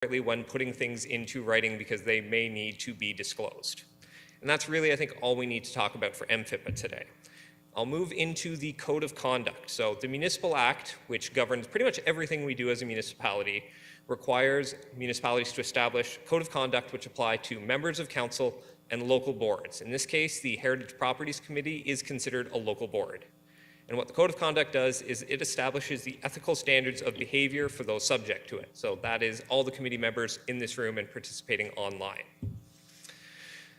when putting things into writing because they may need to be disclosed. And that's really, I think, all we need to talk about for MFIPA today. I'll move into the Code of Conduct. So the Municipal Act, which governs pretty much everything we do as a municipality, requires municipalities to establish code of conduct which apply to members of council and local boards. In this case, the Heritage Properties Committee is considered a local board. And what the Code of Conduct does is it establishes the ethical standards of behavior for those subject to it. So that is all the committee members in this room and participating online.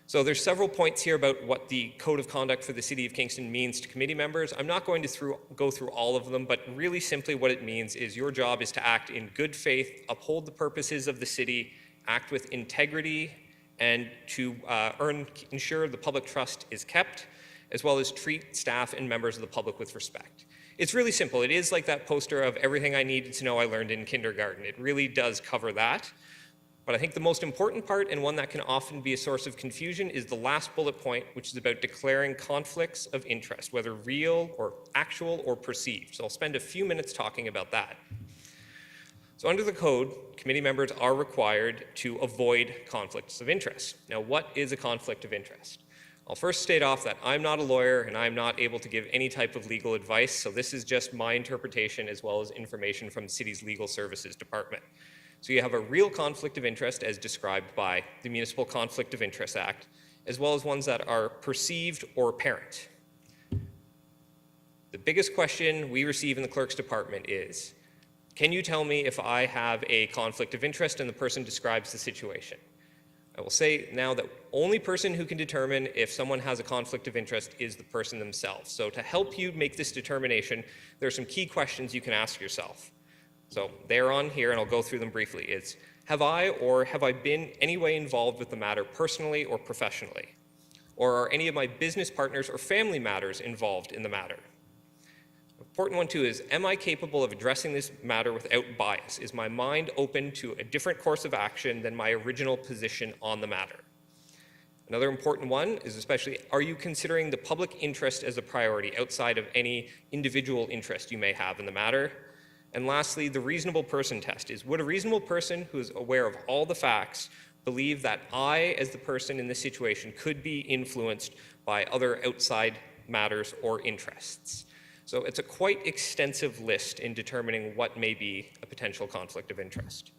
So there's several points here about what the Code of Conduct for the City of Kingston means to committee members. I'm not going to go through all of them, but really simply what it means is your job is to act in good faith, uphold the purposes of the city, act with integrity, and to ensure the public trust is kept, as well as treat staff and members of the public with respect. It's really simple. It is like that poster of everything I needed to know I learned in kindergarten. It really does cover that. But I think the most important part, and one that can often be a source of confusion, is the last bullet point, which is about declaring conflicts of interest, whether real or actual or perceived. So I'll spend a few minutes talking about that. So under the code, committee members are required to avoid conflicts of interest. Now, what is a conflict of interest? I'll first state off that I'm not a lawyer and I'm not able to give any type of legal advice, so this is just my interpretation as well as information from the city's legal services department. So you have a real conflict of interest as described by the Municipal Conflict of Interest Act, as well as ones that are perceived or apparent. The biggest question we receive in the clerk's department is, can you tell me if I have a conflict of interest? And the person describes the situation. I will say now that only person who can determine if someone has a conflict of interest is the person themselves. So to help you make this determination, there are some key questions you can ask yourself. So they're on here, and I'll go through them briefly. It's, have I been any way involved with the matter personally or professionally? Or are any of my business partners or family matters involved in the matter? An important one too is, am I capable of addressing this matter without bias? Is my mind open to a different course of action than my original position on the matter? Another important one is especially, are you considering the public interest as a priority outside of any individual interest you may have in the matter? And lastly, the reasonable person test is, would a reasonable person who is aware of all the facts believe that I, as the person in this situation, could be influenced by other outside matters or interests? So it's a quite extensive list in determining what may be a potential conflict of interest.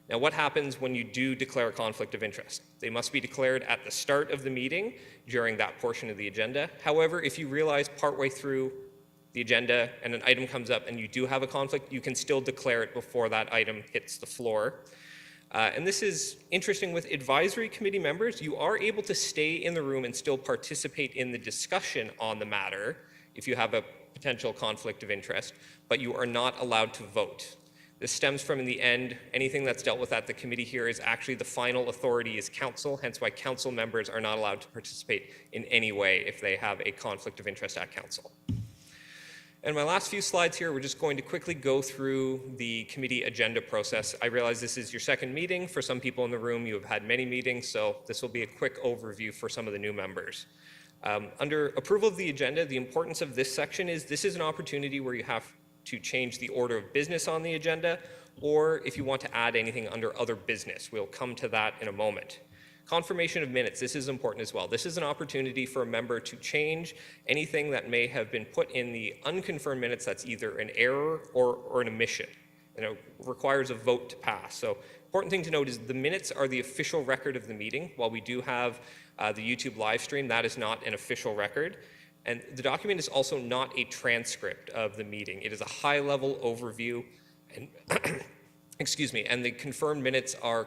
Now, what happens when you do declare a conflict of interest? They must be declared at the start of the meeting during that portion of the agenda. However, if you realize partway through the agenda and an item comes up and you do have a conflict, you can still declare it before that item hits the floor. And this is interesting with advisory committee members. You are able to stay in the room and still participate in the discussion on the matter if you have a potential conflict of interest, but you are not allowed to vote. This stems from, in the end, anything that's dealt with at the committee here is actually the final authority is council, hence why council members are not allowed to participate in any way if they have a conflict of interest at council. And my last few slides here, we're just going to quickly go through the committee agenda process. I realize this is your second meeting. For some people in the room, you have had many meetings, so this will be a quick overview for some of the new members. Under approval of the agenda, the importance of this section is this is an opportunity where you have to change the order of business on the agenda, or if you want to add anything under other business. We'll come to that in a moment. Confirmation of minutes, this is important as well. This is an opportunity for a member to change anything that may have been put in the unconfirmed minutes that's either an error or an omission. And it requires a vote to pass. So important thing to note is the minutes are the official record of the meeting. While we do have the YouTube live stream, that is not an official record. And the document is also not a transcript of the meeting. It is a high-level overview, and excuse me, and the confirmed minutes are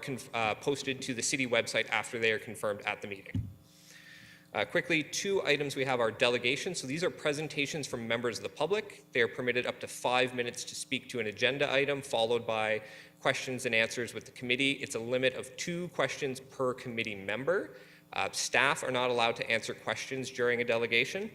posted to the city website after they are confirmed at the meeting. Quickly, two items we have are delegations. So these are presentations from members of the public. They are permitted up to 5 minutes to speak to an agenda item, followed by questions and answers with the committee. It's a limit of 2 questions per committee member. Staff are not allowed to answer questions during a delegation.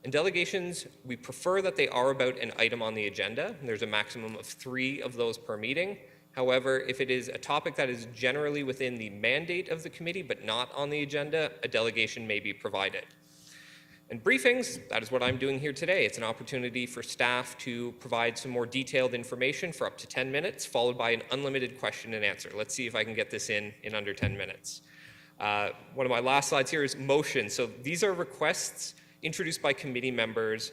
In delegations, we prefer that they are about an item on the agenda. There's a maximum of 3 of those per meeting. However, if it is a topic that is generally within the mandate of the committee but not on the agenda, a delegation may be provided. And briefings, that is what I'm doing here today. It's an opportunity for staff to provide some more detailed information for up to 10 minutes, followed by an unlimited question and answer. Let's see if I can get this in under 10 minutes. One of my last slides here is motion. So these are requests introduced by committee members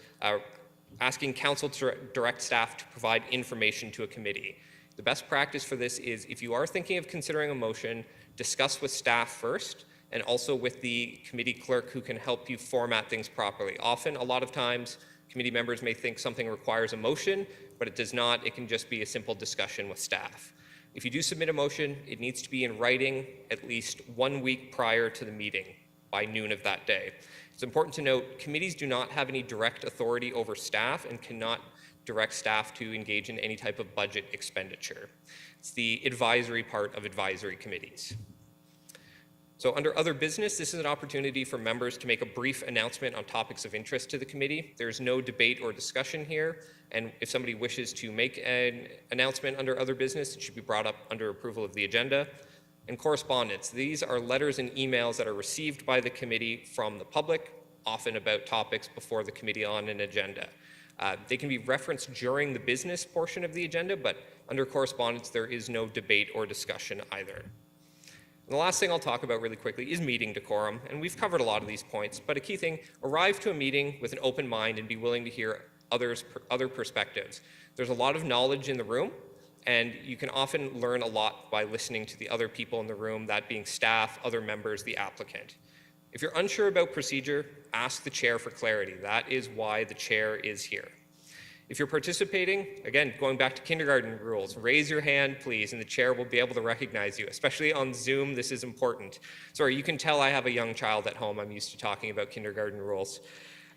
asking council to direct staff to provide information to a committee. The best practice for this is if you are thinking of considering a motion, discuss with staff first, and also with the committee clerk who can help you format things properly. Often, a lot of times, committee members may think something requires a motion, but it does not. It can just be a simple discussion with staff. If you do submit a motion, it needs to be in writing at least 1 week prior to the meeting by noon of that day. It's important to note, committees do not have any direct authority over staff and cannot direct staff to engage in any type of budget expenditure. It's the advisory part of advisory committees. So under other business, this is an opportunity for members to make a brief announcement on topics of interest to the committee. There's no debate or discussion here, and if somebody wishes to make an announcement under other business, it should be brought up under approval of the agenda. And correspondence. These are letters and emails that are received by the committee from the public, often about topics before the committee on an agenda. They can be referenced during the business portion of the agenda, but under correspondence, there is no debate or discussion either. And the last thing I'll talk about really quickly is meeting decorum, and we've covered a lot of these points, but a key thing, arrive to a meeting with an open mind and be willing to hear other perspectives. There's a lot of knowledge in the room, and you can often learn a lot by listening to the other people in the room, that being staff, other members, the applicant. If you're unsure about procedure, ask the chair for clarity. That is why the chair is here. If you're participating, again, going back to kindergarten rules, raise your hand, please, and the chair will be able to recognize you. Especially on Zoom, this is important. Sorry, you can tell I have a young child at home. I'm used to talking about kindergarten rules.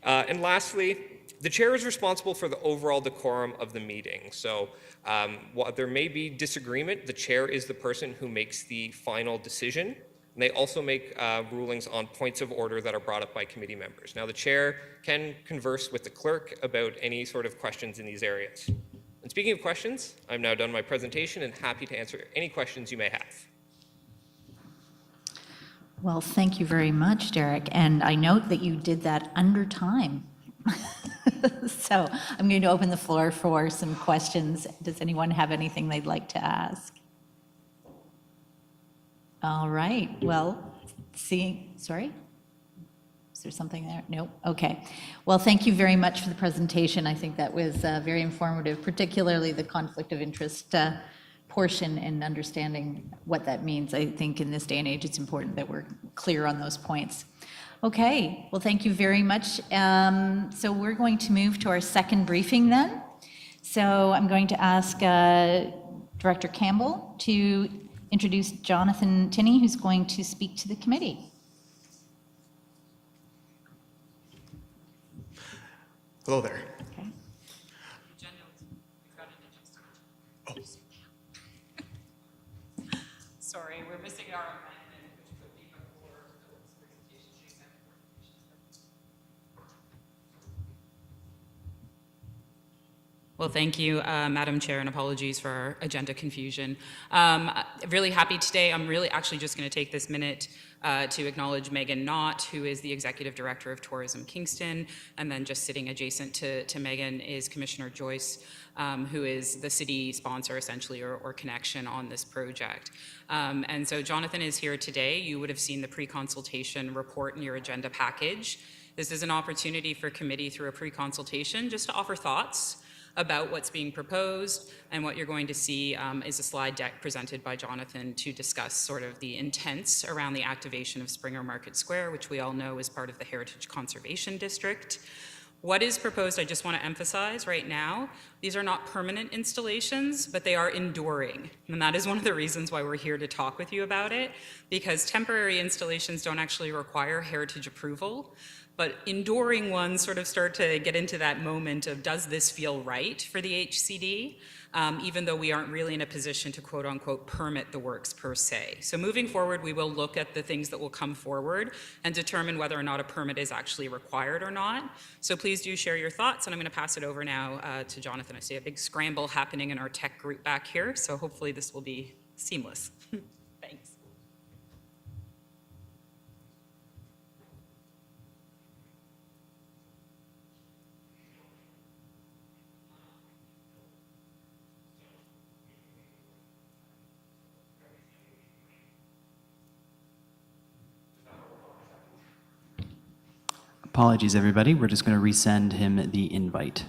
And lastly, the chair is responsible for the overall decorum of the meeting. So while there may be disagreement, the chair is the person who makes the final decision. And they also make rulings on points of order that are brought up by committee members. Now, the chair can converse with the clerk about any sort of questions in these areas. And speaking of questions, I'm now done my presentation and happy to answer any questions you may have. Well, thank you very much, Derek. And I note that you did that under time. So I'm going to open the floor for some questions. Does anyone have anything they'd like to ask? All right, well, sorry? Is there something there? No? Okay. Well, thank you very much for the presentation. I think that was very informative, particularly the conflict of interest portion and understanding what that means. I think in this day and age, it's important that we're clear on those points. Okay, well, thank you very much. So we're going to move to our second briefing then. So I'm going to ask Director Campbell to introduce Jonathan Tinney, who's going to speak to the committee. Hello there. Okay. Oh. Sorry, we're missing our amendment, which could be before Philip's presentation. She sent Well, thank you, Madam Chair, and apologies for our agenda confusion. Really happy today. I'm really actually just going to take this minute to acknowledge Megan Knott, who is the Executive Director of Tourism Kingston, and then just sitting adjacent to Megan is Commissioner Joyce, who is the city sponsor, essentially, or connection on this project. And so Jonathan is here today. You would have seen the pre-consultation report in your agenda package. This is an opportunity for committee through a pre-consultation just to offer thoughts about what's being proposed, and what you're going to see is a slide deck presented by Jonathan to discuss sort of the intents around the activation of Springer Market Square, which we all know is part of the Heritage Conservation District. What is proposed, I just want to emphasize right now, these are not permanent installations, but they are enduring. And that is one of the reasons why we're here to talk with you about it, because temporary installations don't actually require heritage approval. But enduring ones sort of start to get into that moment of, does this feel right for the HCD? Even though we aren't really in a position to quote unquote permit the works per se. So moving forward, we will look at the things that will come forward and determine whether or not a permit is actually required or not. So please do share your thoughts, and I'm going to pass it over now to Jonathan. I see a big scramble happening in our tech group back here, so hopefully this will be seamless. Thanks. Apologies, everybody. We're just going to resend him the invite.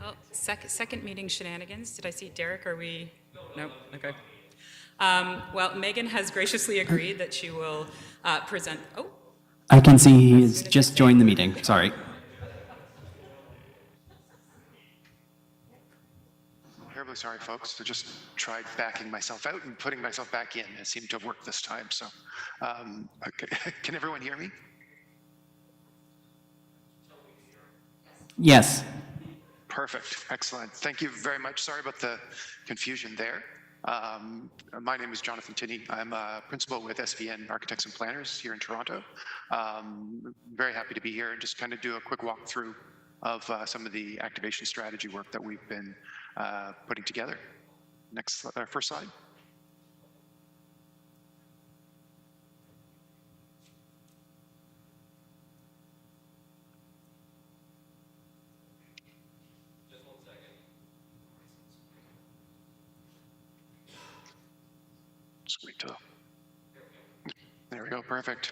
Oh, second meeting shenanigans. Did I see Derek? Are we? No. Okay. Well, Megan has graciously agreed that she will present. Oh, I can see he has just joined the meeting. Sorry. Terribly sorry, folks. I just tried backing myself out and putting myself back in. It seemed to have worked this time. So, okay. Can everyone hear me? Yes. Perfect. Excellent. Thank you very much. Sorry about the confusion there. My name is Jonathan Tinney. I'm a principal with SVN Architects and Planners here in Toronto. Very happy to be here and just kind of do a quick walkthrough of some of the activation strategy work that we've been putting together. Next, first slide. Just wait till. There we go. Perfect.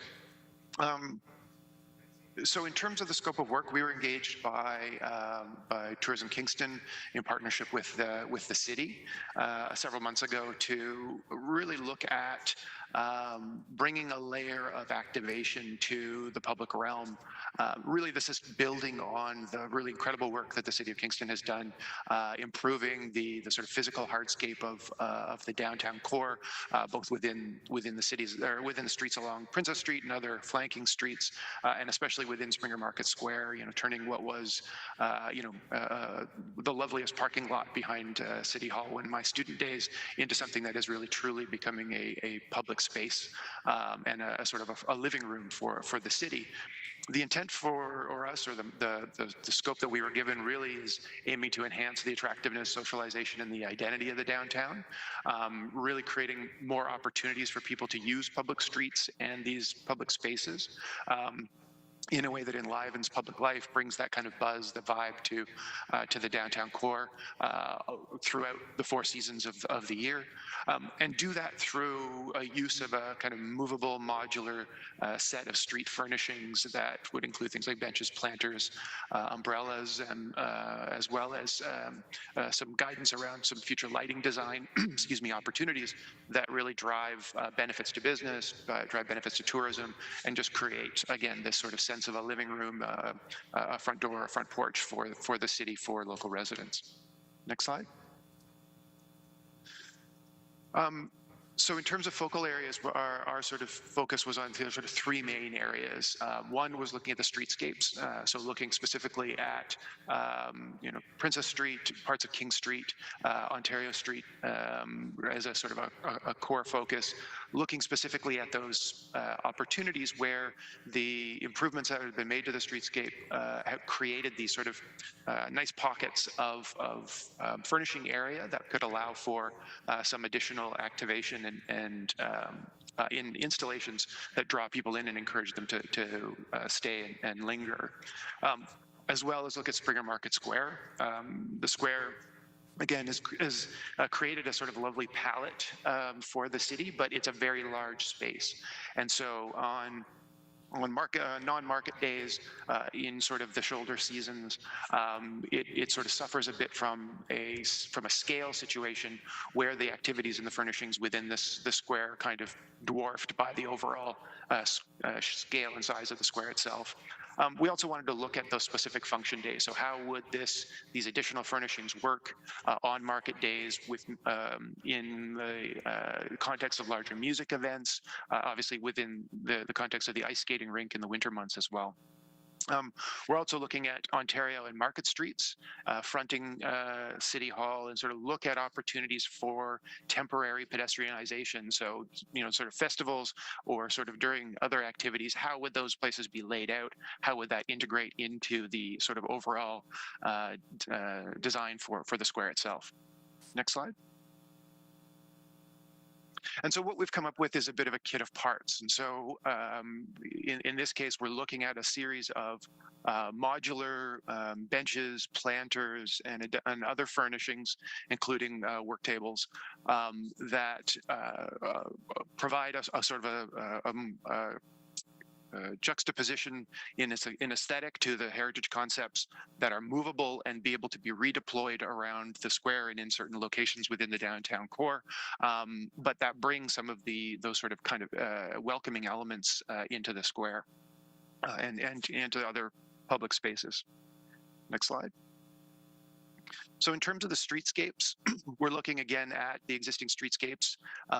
So in terms of the scope of work, we were engaged by Tourism Kingston in partnership with the city several months ago to really look at bringing a layer of activation to the public realm. Really, this is building on the really incredible work that the city of Kingston has done, improving the sort of physical hardscape of the downtown core, both within the cities or within the streets along Princess Street and other flanking streets, and especially within Springer Market Square. Turning what was the loveliest parking lot behind City Hall in my student days into something that is really truly becoming a public space and a sort of a living room for the city. The intent for us, or the scope that we were given, really is aiming to enhance the attractiveness, socialization, and the identity of the downtown, really creating more opportunities for people to use public streets and these public spaces in a way that enlivens public life, brings that kind of buzz, the vibe to the downtown core throughout the 4 seasons of the year, and do that through a use of a kind of movable, modular set of street furnishings that would include things like benches, planters, umbrellas, and as well as some guidance around some future lighting design, excuse me, opportunities that really drive benefits to business, drive benefits to tourism, and just create, again, this sort of sense of a living room, a front door, a front porch for the city, for local residents. Next slide. So in terms of focal areas, our sort of focus was on sort of 3 main areas. One was looking at the streetscapes, so looking specifically at Princess Street, parts of King Street, Ontario Street as a sort of a core focus, looking specifically at those opportunities where the improvements that have been made to the streetscape have created these sort of nice pockets of furnishing area that could allow for some additional activation and in installations that draw people in and encourage them to stay and linger, as well as look at Springer Market Square. The square, again, has created a sort of lovely palette for the city, but it's a very large space. And so on non-market days, in sort of the shoulder seasons, it sort of suffers a bit from a scale situation where the activities and the furnishings within the square are kind of dwarfed by the overall scale and size of the square itself. We also wanted to look at those specific function days. So how would these additional furnishings work on market days in the context of larger music events, obviously within the context of the ice skating rink in the winter months as well. We're also looking at Ontario and Market Streets, fronting City Hall, and sort of look at opportunities for temporary pedestrianization. So, sort of festivals or sort of during other activities, how would those places be laid out? How would that integrate into the sort of overall design for the square itself? Next slide. And so what we've come up with is a bit of a kit of parts. And so in this case, we're looking at a series of modular benches, planters, and other furnishings, including work tables, that provide us a sort of a juxtaposition in aesthetic to the heritage concepts that are movable and be able to be redeployed around the square and in certain locations within the downtown core. But that brings some of those sort of kind of welcoming elements into the square and into other public spaces. Next slide. So in terms of the streetscapes, we're looking again at the existing streetscapes,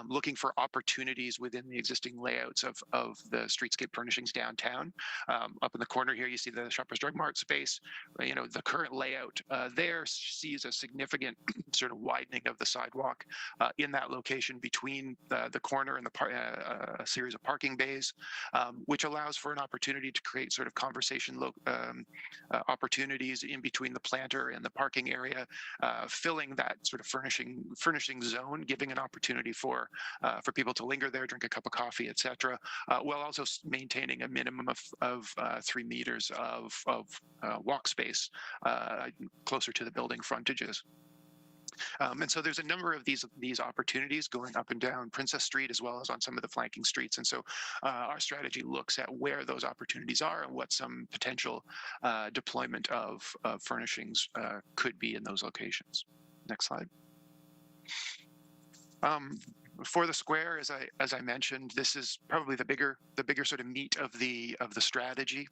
looking for opportunities within the existing layouts of the streetscape furnishings downtown. Up in the corner here, you see the Shoppers Drug Mart space. The current layout there sees a significant sort of widening of the sidewalk in that location between the corner and a series of parking bays, which allows for an opportunity to create sort of conversation opportunities in between the planter and the parking area, filling that sort of furnishing zone, giving an opportunity for people to linger there, drink a cup of coffee, etc., while also maintaining a minimum of 3 meters of walk space closer to the building frontages. And so there's a number of these opportunities going up and down Princess Street, as well as on some of the flanking streets. And so our strategy looks at where those opportunities are and what some potential deployment of furnishings could be in those locations. Next slide. For the square, as I mentioned, this is probably the bigger sort of meat of the strategy.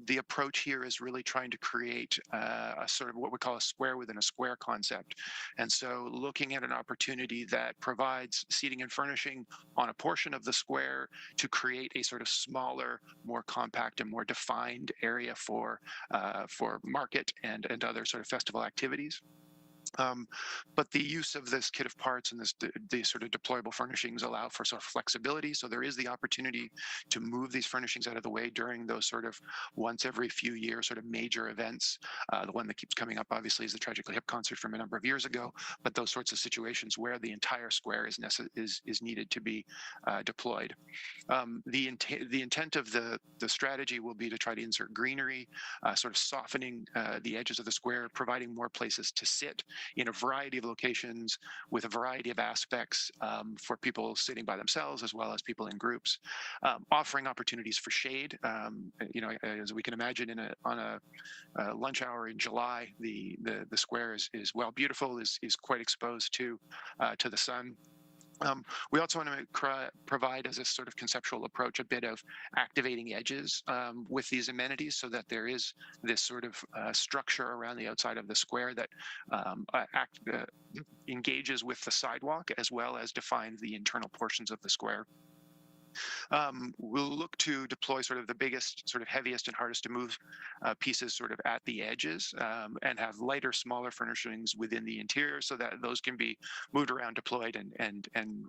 The approach here is really trying to create a sort of what we call a square within a square concept. And so looking at an opportunity that provides seating and furnishing on a portion of the square to create a sort of smaller, more compact and more defined area for market and other sort of festival activities. But the use of this kit of parts and these sort of deployable furnishings allow for sort of flexibility. So there is the opportunity to move these furnishings out of the way during those sort of once every few years sort of major events. The one that keeps coming up, obviously, is the Tragically Hip concert from a number of years ago. But those sorts of situations where the entire square is needed to be deployed. The intent of the strategy will be to try to insert greenery, sort of softening the edges of the square, providing more places to sit in a variety of locations with a variety of aspects for people sitting by themselves as well as people in groups, offering opportunities for shade. As we can imagine, on a lunch hour in July, the square is while beautiful, is quite exposed to the sun. We also want to provide, as a sort of conceptual approach, a bit of activating edges with these amenities, so that there is this sort of structure around the outside of the square that engages with the sidewalk, as well as defines the internal portions of the square. We'll look to deploy sort of the biggest, sort of heaviest and hardest to move pieces sort of at the edges, and have lighter, smaller furnishings within the interior, so that those can be moved around, deployed, and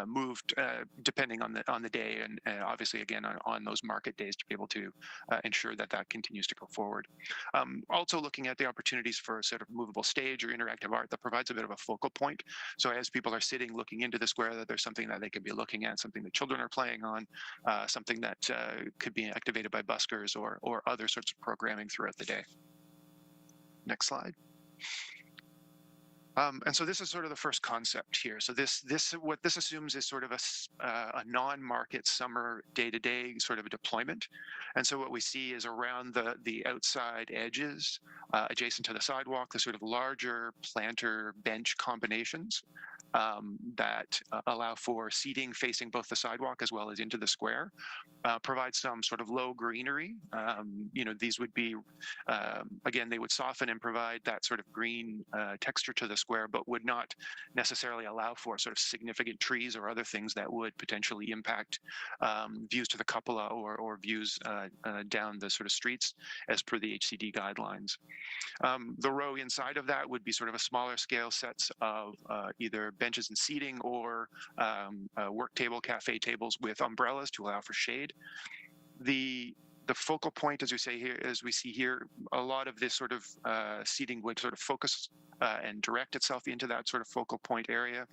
moved depending on the day, and obviously again on those market days, to be able to ensure that continues to go forward. Also looking at the opportunities for sort of movable stage or interactive art that provides a bit of a focal point. So as people are sitting looking into the square, that there's something that they could be looking at, something that children are playing on, something that could be activated by buskers or other sorts of programming throughout the day. Next slide. And so this is sort of the first concept here. So what this assumes is sort of a non-market summer day-to-day sort of a deployment. And so what we see is around the outside edges, adjacent to the sidewalk, the sort of larger planter bench combinations that allow for seating facing both the sidewalk as well as into the square. Provide some sort of low greenery. These would be, again, they would soften and provide that sort of green texture to the square, but would not necessarily allow for sort of significant trees or other things that would potentially impact views to the cupola or views down the sort of streets as per the HCD guidelines. The row inside of that would be sort of a smaller scale sets of either benches and seating or work table, cafe tables with umbrellas to allow for shade. The focal point, as we see here, a lot of this sort of seating would sort of focus and direct itself into that sort of focal point area.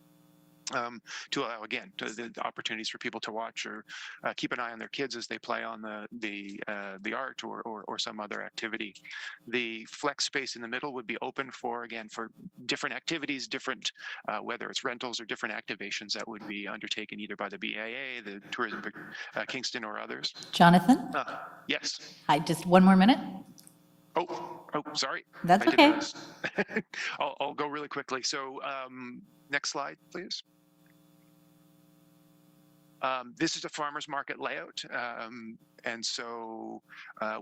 To allow, again, the opportunities for people to watch or keep an eye on their kids as they play on the art or some other activity. The flex space in the middle would be open for different activities, different whether it's rentals or different activations that would be undertaken either by the BAA, the Tourism Kingston, or others. Jonathan? Yes. Hi, just one more minute. Oh, sorry. That's I didn't okay. notice. I'll go really quickly. So next slide, please. This is a farmer's market layout. And so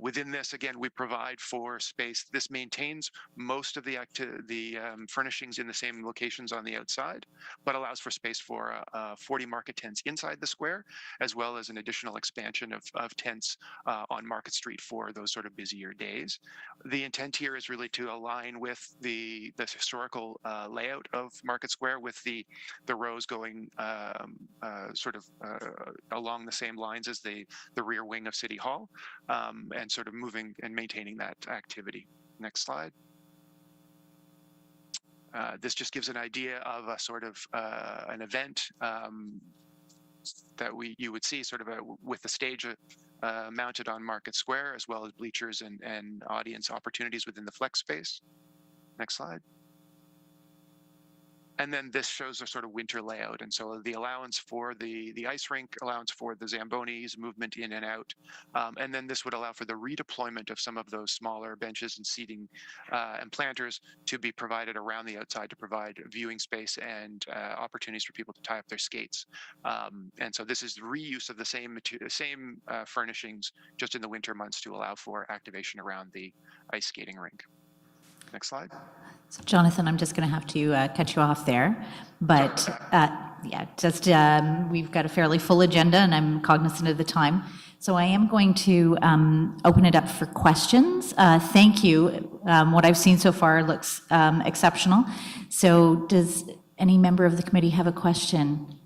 within this, again, we provide for space. This maintains most of the furnishings in the same locations on the outside, but allows for space for 40 market tents inside the square, as well as an additional expansion of tents on Market Street for those sort of busier days. The intent here is really to align with the historical layout of Market Square, with the rows going along the same lines as the rear wing of City Hall, and sort of moving and maintaining that activity. Next slide. This just gives an idea of a sort of an event that you would see sort of with the stage mounted on Market Square, as well as bleachers and audience opportunities within the flex space. Next slide. And then this shows a sort of winter layout. And so the allowance for the ice rink, allowance for the Zambonis, movement in and out. And then this would allow for the redeployment of some of those smaller benches and seating and planters to be provided around the outside to provide viewing space and opportunities for people to tie up their skates. And so this is reuse of the same furnishings just in the winter months to allow for activation around the ice skating rink. Next slide. So Jonathan, I'm just going to have to cut you off there, but we've got a fairly full agenda and I'm cognizant of the time. So I am going to open it up for questions. Thank you. What I've seen so far looks exceptional. So does any member of the committee have a question?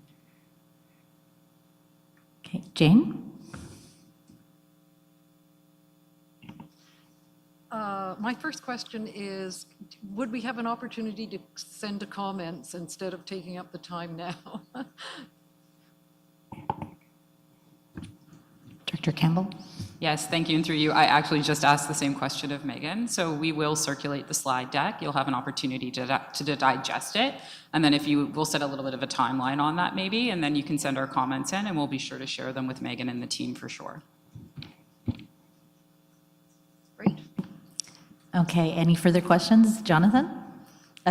Okay, Jane? My first question is, would we have an opportunity to send comments instead of taking up the time now? Director Campbell? Yes, thank you. And through you, I actually just asked the same question of Megan. So we will circulate the slide deck. You'll have an opportunity to digest it. And then we'll set a little bit of a timeline on that maybe, and then you can send our comments in and we'll be sure to share them with Megan and the team for sure. Great. Okay, any further questions? Jonathan?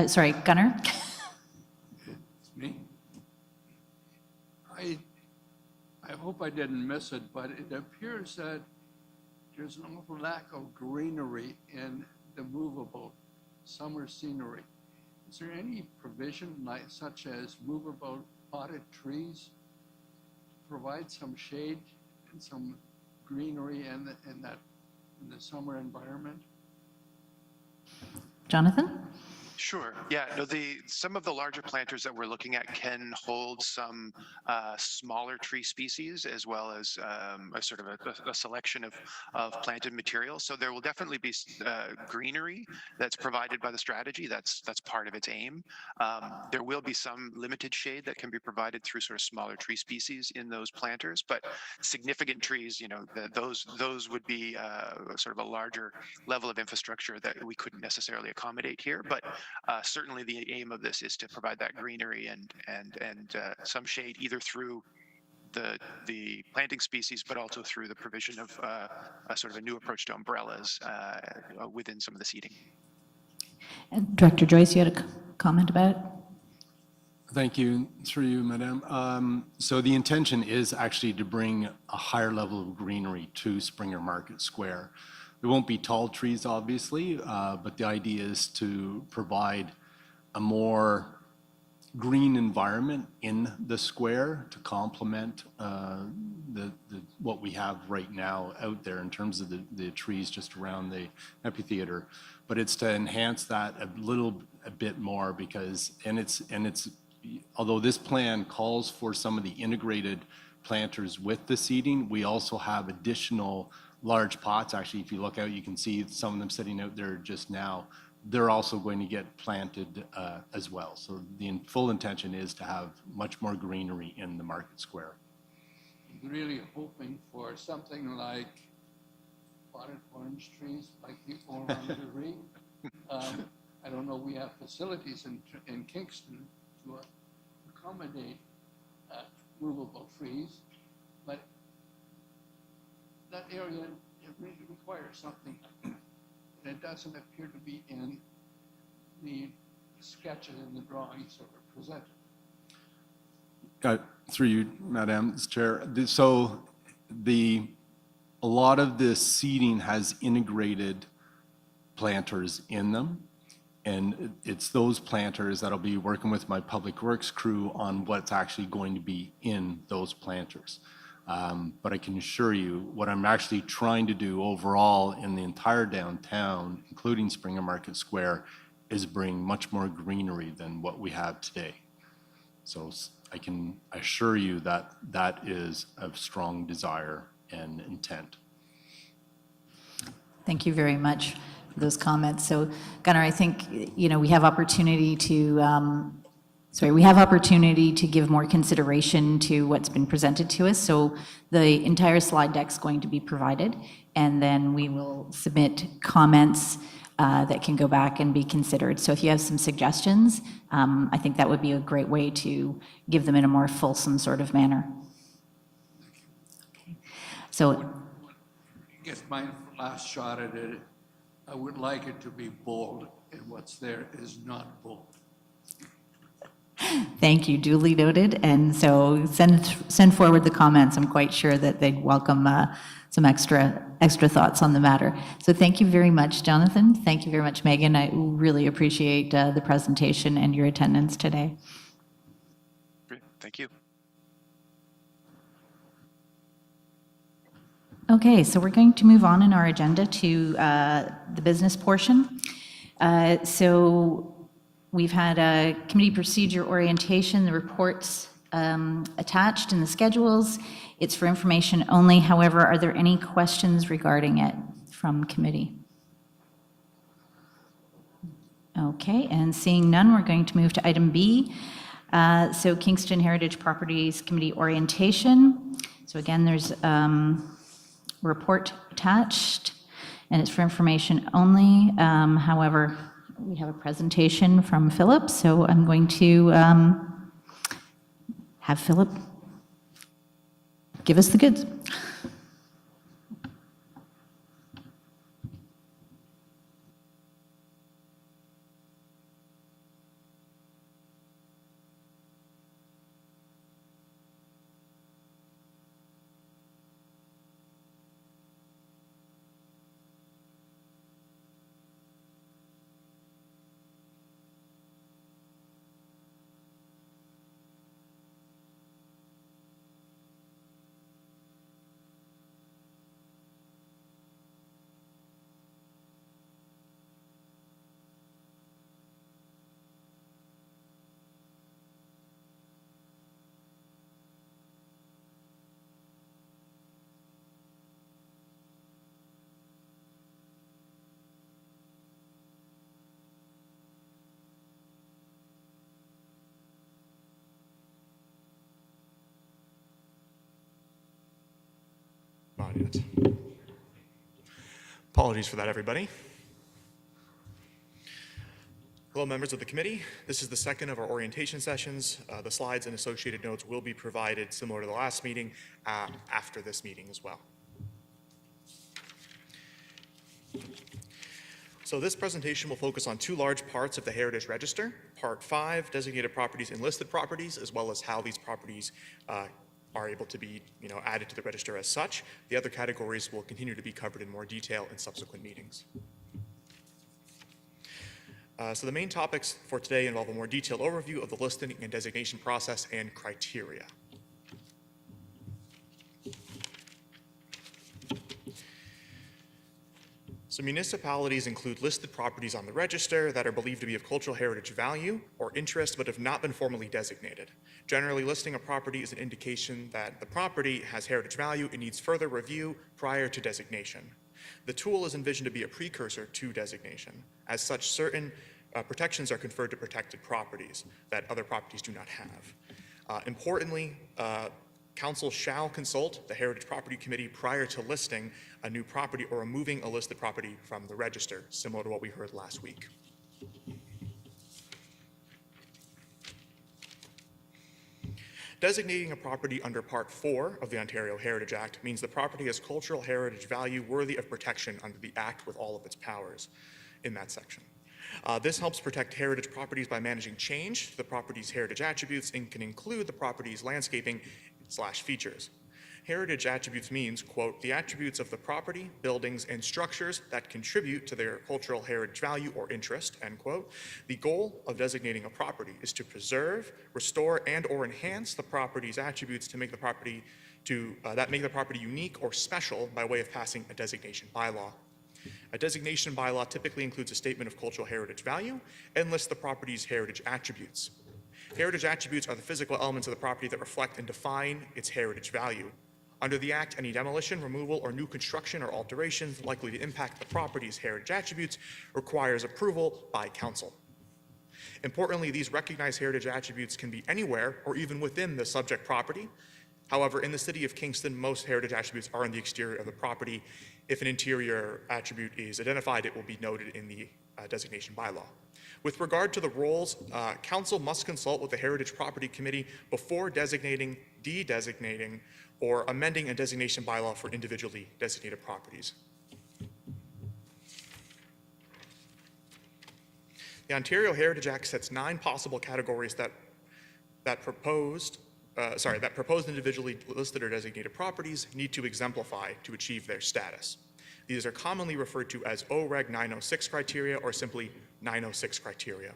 Sorry, Gunnar? It's me. I hope I didn't miss it, but it appears that there's an awful lack of greenery in the movable summer scenery. Is there any provision such as movable potted trees to provide some shade and some greenery in the summer environment? Jonathan? Sure. Yeah. No, some of the larger planters that we're looking at can hold some smaller tree species, as well as a sort of a selection of planted material. So there will definitely be greenery that's provided by the strategy. That's part of its aim. There will be some limited shade that can be provided through sort of smaller tree species in those planters, but significant trees, those would be sort of a larger level of infrastructure that we couldn't necessarily accommodate here. But certainly the aim of this is to provide that greenery and some shade, either through the planting species, but also through the provision of a sort of a new approach to umbrellas within some of the seating. And Director Joyce, you had a comment about it? Thank you, through you, Madam. So the intention is actually to bring a higher level of greenery to Springer Market Square. There won't be tall trees, obviously, but the idea is to provide a more green environment in the square to complement what we have right now out there in terms of the trees just around the amphitheater. But it's to enhance that a bit more because, although this plan calls for some of the integrated planters with the seeding, we also have additional large pots. Actually, if you look out, you can see some of them sitting out there just now. They're also going to get planted as well. So the full intention is to have much more greenery in the market square. I'm really hoping for something like potted orange trees like the orangery. I don't know, we have facilities in Kingston to accommodate movable trees, but that area, it really requires something. And it doesn't appear to be in the sketches and the drawings that were presented. Through you, Madam Chair. So a lot of the seeding has integrated planters in them. And it's those planters that'll be working with my public works crew on what's actually going to be in those planters. But I can assure you what I'm actually trying to do overall in the entire downtown, including Springer Market Square, is bring much more greenery than what we have today. So I can assure you that that is of strong desire and intent. Thank you very much for those comments. So, Gunnar, I think, we have opportunity to, we have opportunity to give more consideration to what's been presented to us. So the entire slide deck's going to be provided, and then we will submit comments that can go back and be considered. So if you have some suggestions, I think that would be a great way to give them in a more fulsome sort of manner. Okay. So, I guess my last shot at it, I would like it to be bold, and what's there is not bold. thank you, duly noted. And so send forward the comments. I'm quite sure that they'd welcome some extra thoughts on the matter. So thank you very much, Jonathan. Thank you very much, Megan. I really appreciate the presentation and your attendance today. Great, thank you. Okay, so we're going to move on in our agenda to the business portion. So we've had a committee procedure orientation, the reports attached in the schedules. It's for information only. However, are there any questions regarding it from committee? Okay, and seeing none, we're going to move to item B. So Kingston Heritage Properties Committee orientation. So again, there's report attached, and it's for information only. However, we have a presentation from Philip, so I'm going to have Philip give us the goods. Not yet. Apologies for that, everybody. Hello, members of the committee. This is the second of our orientation sessions. The slides and associated notes will be provided similar to the last meeting after this meeting as well. So this presentation will focus on two large parts of the Heritage Register. Part 5, designated properties and listed properties, as well as how these properties are able to be added to the register as such. The other categories will continue to be covered in more detail in subsequent meetings. So the main topics for today involve a more detailed overview of the listing and designation process and criteria. So municipalities include listed properties on the register that are believed to be of cultural heritage value or interest but have not been formally designated. Generally, listing a property is an indication that the property has heritage value and needs further review prior to designation. The tool is envisioned to be a precursor to designation. As such, certain protections are conferred to protected properties that other properties do not have. Importantly, Council shall consult the Heritage Property Committee prior to listing a new property or removing a listed property from the register, similar to what we heard last week. Designating a property under Part 4 of the Ontario Heritage Act means the property has cultural heritage value worthy of protection under the Act with all of its powers in that section. This helps protect heritage properties by managing change to the property's heritage attributes and can include the property's landscaping / features. Heritage attributes means, quote, the attributes of the property, buildings, and structures that contribute to their cultural heritage value or interest, end quote. The goal of designating a property is to preserve, restore, and or enhance the property's attributes to make the property that make the property unique or special by way of passing a designation bylaw. A designation bylaw typically includes a statement of cultural heritage value and lists the property's heritage attributes. Heritage attributes are the physical elements of the property that reflect and define its heritage value. Under the Act, any demolition, removal, or new construction or alterations likely to impact the property's heritage attributes requires approval by Council. Importantly, these recognized heritage attributes can be anywhere or even within the subject property. However, in the City of Kingston, most heritage attributes are in the exterior of the property. If an interior attribute is identified, it will be noted in the designation bylaw. With regard to the roles, Council must consult with the Heritage Property Committee before designating, de-designating, or amending a designation bylaw for individually designated properties. The Ontario Heritage Act sets 9 possible categories that proposed individually listed or designated properties need to exemplify to achieve their status. These are commonly referred to as OREG 906 criteria or simply 906 criteria.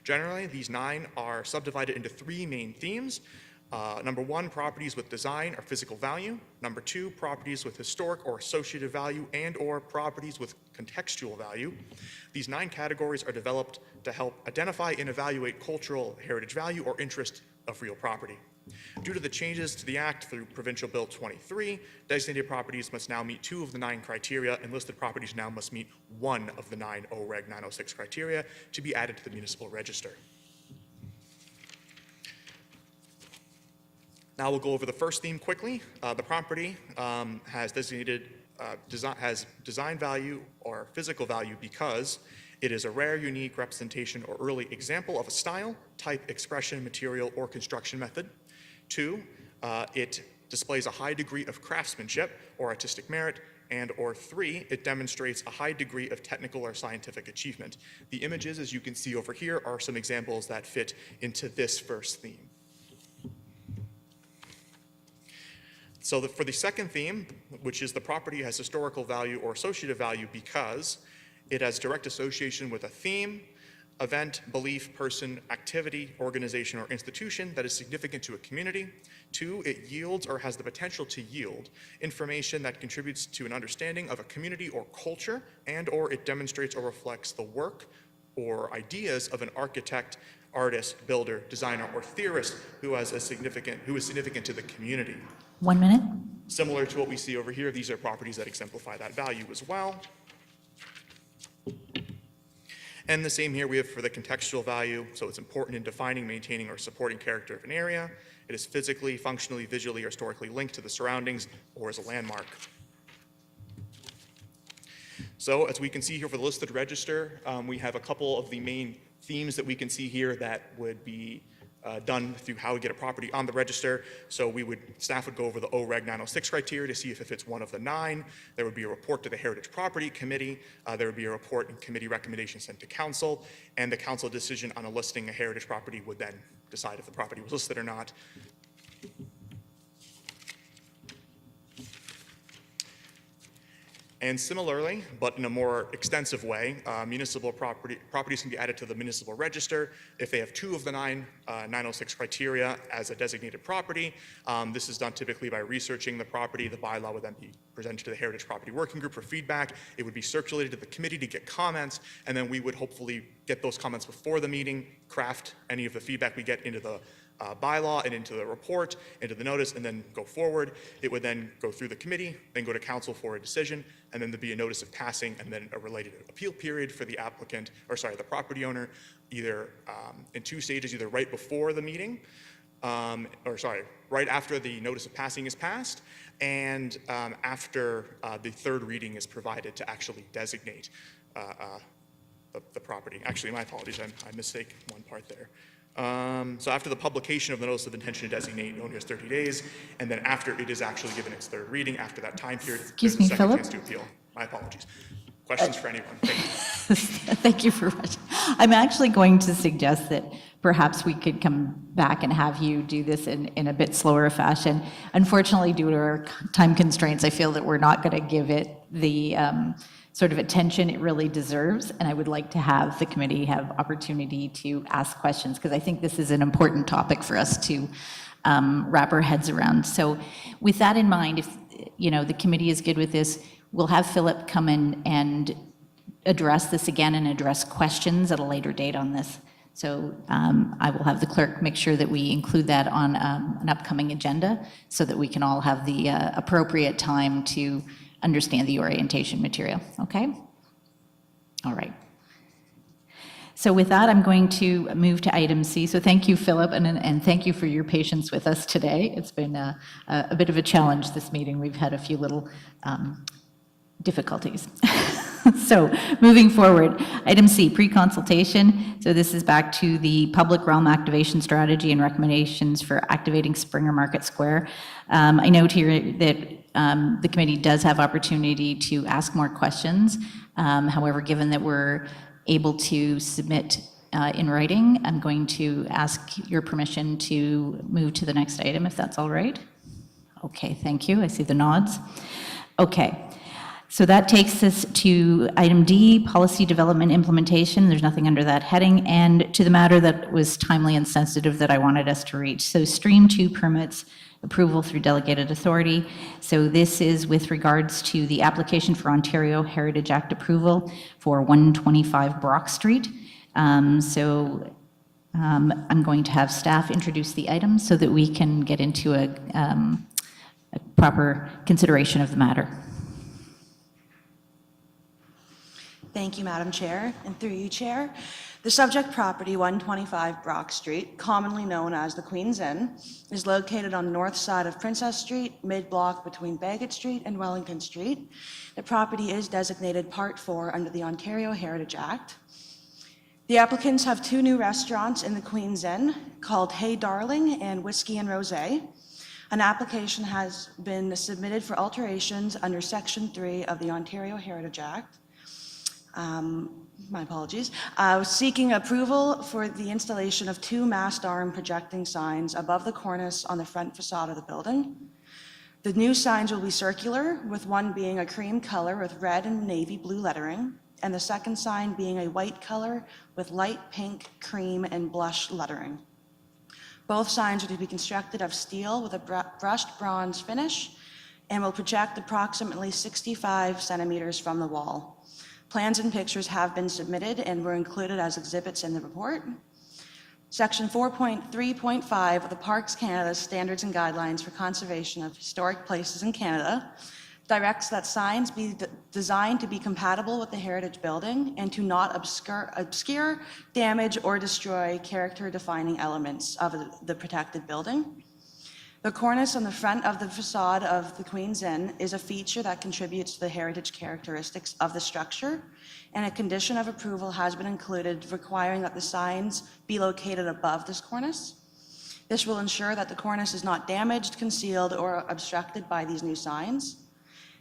Generally, these 9 are subdivided into 3 main themes. Number 1, properties with design or physical value. Number 2, properties with historic or associative value and or properties with contextual value. These 9 categories are developed to help identify and evaluate cultural heritage value or interest of real property. Due to the changes to the Act through Provincial Bill 23, designated properties must now meet 2 of the 9 criteria, and listed properties now must meet 1 of the 9 OREG 906 criteria to be added to the municipal register. Now we'll go over the first theme quickly. The property has design value or physical value because it is a rare, unique representation or early example of a style, type, expression, material, or construction method. 2, it displays a high degree of craftsmanship or artistic merit. And or 3, it demonstrates a high degree of technical or scientific achievement. The images, as you can see over here, are some examples that fit into this first theme. So for the second theme, which is the property has historical value or associative value because it has direct association with a theme, event, belief, person, activity, organization, or institution that is significant to a community. 2, it yields or has the potential to yield information that contributes to an understanding of a community or culture, and or it demonstrates or reflects the work or ideas of an architect, artist, builder, designer, or theorist who is significant to the community. 1 minute. Similar to what we see over here, these are properties that exemplify that value as well. And the same here we have for the contextual value. So it's important in defining, maintaining, or supporting character of an area. It is physically, functionally, visually, or historically linked to the surroundings or as a landmark. So as we can see here for the listed register, we have a couple of the main themes that we can see here that would be done through how we get a property on the register. So staff would go over the OREG 906 criteria to see if it's one of the 9. There would be a report to the Heritage Property Committee. There would be a report and committee recommendation sent to council, and the council decision on a listing a heritage property would then decide if the property was listed or not. And similarly, but in a more extensive way, municipal properties can be added to the municipal register if they have 2 of the 906 criteria as a designated property. This is done typically by researching the property. The bylaw would then be presented to the Heritage Property Working Group for feedback. It would be circulated to the committee to get comments, and then we would hopefully get those comments before the meeting, craft any of the feedback we get into the bylaw and into the report, into the notice, and then go forward. It would then go through the committee, then go to council for a decision, and then there'd be a notice of passing and then a related appeal period for the applicant, or sorry, the property owner, either in 2 stages, either right before the meeting, right after the notice of passing is passed, and after the 3rd reading is provided to actually designate the property. Actually, my apologies, I mistake one part there. So after the publication of the notice of intention to designate, only has 30 days, and then after it is actually given its 3rd reading, after that time period, Excuse there's me, a second Philip? chance to appeal. My apologies. Questions for anyone? Thank you. Thank you for rushing. I'm actually going to suggest that perhaps we could come back and have you do this in a bit slower fashion. Unfortunately, due to our time constraints, I feel that we're not going to give it the sort of attention it really deserves, and I would like to have the committee have opportunity to ask questions, because I think this is an important topic for us to wrap our heads around. So with that in mind, if the committee is good with this, we'll have Philip come in and address this again and address questions at a later date on this. So I will have the clerk make sure that we include that on an upcoming agenda so that we can all have the appropriate time to understand the orientation material, okay? All right. So with that, I'm going to move to item C. So thank you, Philip, and thank you for your patience with us today. It's been a bit of a challenge, this meeting. We've had a few little difficulties. So moving forward, item C, pre-consultation. So this is back to the public realm activation strategy and recommendations for activating Springer Market Square. I note here that the committee does have opportunity to ask more questions. However, given that we're able to submit in writing, I'm going to ask your permission to move to the next item, if that's all right. Okay, thank you. I see the nods. Okay. So that takes us to item D, policy development implementation. There's nothing under that heading. And to the matter that was timely and sensitive that I wanted us to reach. So Stream 2 permits approval through delegated authority. So this is with regards to the application for Ontario Heritage Act approval for 125 Brock Street. I'm going to have staff introduce the item so that we can get into a proper consideration of the matter. Thank you, Madam Chair, and through you, Chair. The subject property, 125 Brock Street, commonly known as the Queen's Inn, is located on the north side of Princess Street, mid-block between Bagot Street and Wellington Street. The property is designated Part 4 under the Ontario Heritage Act. The applicants have 2 new restaurants in the Queen's Inn called Hey Darling and Whiskey and Rosé. An application has been submitted for alterations under Section 3 of the Ontario Heritage Act. My apologies, seeking approval for the installation of 2 mast arm projecting signs above the cornice on the front facade of the building. The new signs will be circular, with one being a cream color with red and navy blue lettering, and the second sign being a white color with light pink, cream, and blush lettering. Both signs are to be constructed of steel with a brushed bronze finish and will project approximately 65 centimeters from the wall. Plans and pictures have been submitted and were included as exhibits in the report. Section 4.3.5 of the Parks Canada Standards and Guidelines for Conservation of Historic Places in Canada directs that signs be designed to be compatible with the heritage building and to not obscure, damage, or destroy character-defining elements of the protected building. The cornice on the front of the facade of the Queen's Inn is a feature that contributes to the heritage characteristics of the structure, and a condition of approval has been included requiring that the signs be located above this cornice. This will ensure that the cornice is not damaged, concealed, or obstructed by these new signs.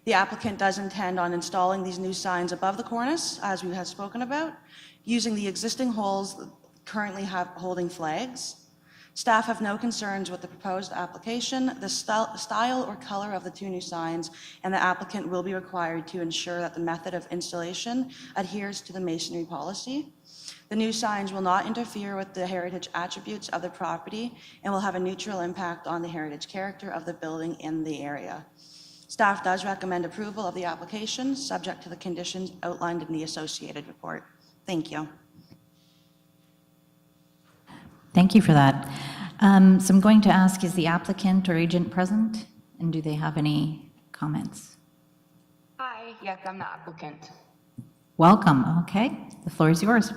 The applicant does intend on installing these new signs above the cornice, as we have spoken about, using the existing holes that currently holding flags. Staff have no concerns with the proposed application, the style or color of the two new signs, and the applicant will be required to ensure that the method of installation adheres to the masonry policy. The new signs will not interfere with the heritage attributes of the property and will have a neutral impact on the heritage character of the building in the area. Staff does recommend approval of the application, subject to the conditions outlined in the associated report. Thank you. Thank you for that. So I'm going to ask, is the applicant or agent present? And do they have any comments? Hi, yes, I'm the applicant. Welcome. Okay, the floor is yours.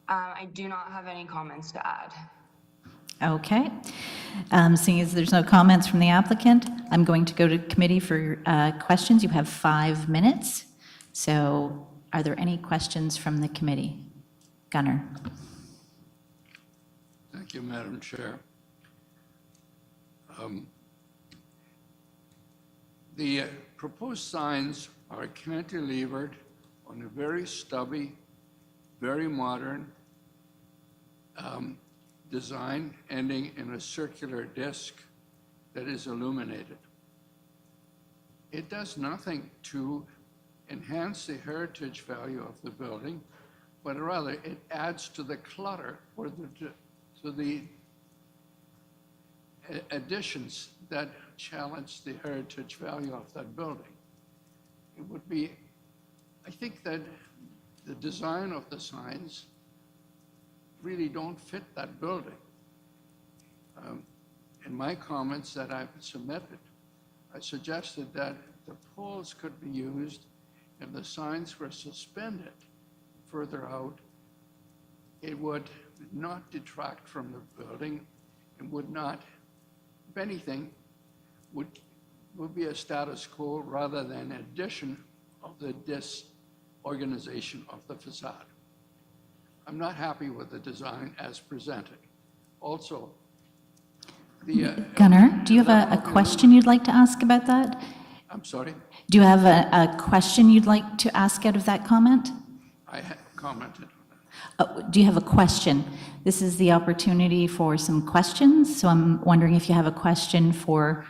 I do not have any comments to add. Okay. Seeing as there's no comments from the applicant, I'm going to go to committee for questions. You have 5 minutes. So are there any questions from the committee? Gunnar. Thank you, Madam Chair. The proposed signs are cantilevered on a very stubby, very modern design ending in a circular disc that is illuminated. It does nothing to enhance the heritage value of the building, but rather it adds to the clutter or to the additions that challenge the heritage value of that building. It would be, I think that the design of the signs really don't fit that building. In my comments that I've submitted, I suggested that the poles could be used if the signs were suspended further out. It would not detract from the building and would not, if anything, would be a status quo rather than addition of the disorganization of the facade. I'm not happy with the design as presented. Also, Gunnar, do you have a question you'd like to ask about that? I'm sorry? Do you have a question you'd like to ask out of that comment? I have commented. Do you have a question? This is the opportunity for some questions, so I'm wondering if you have a question for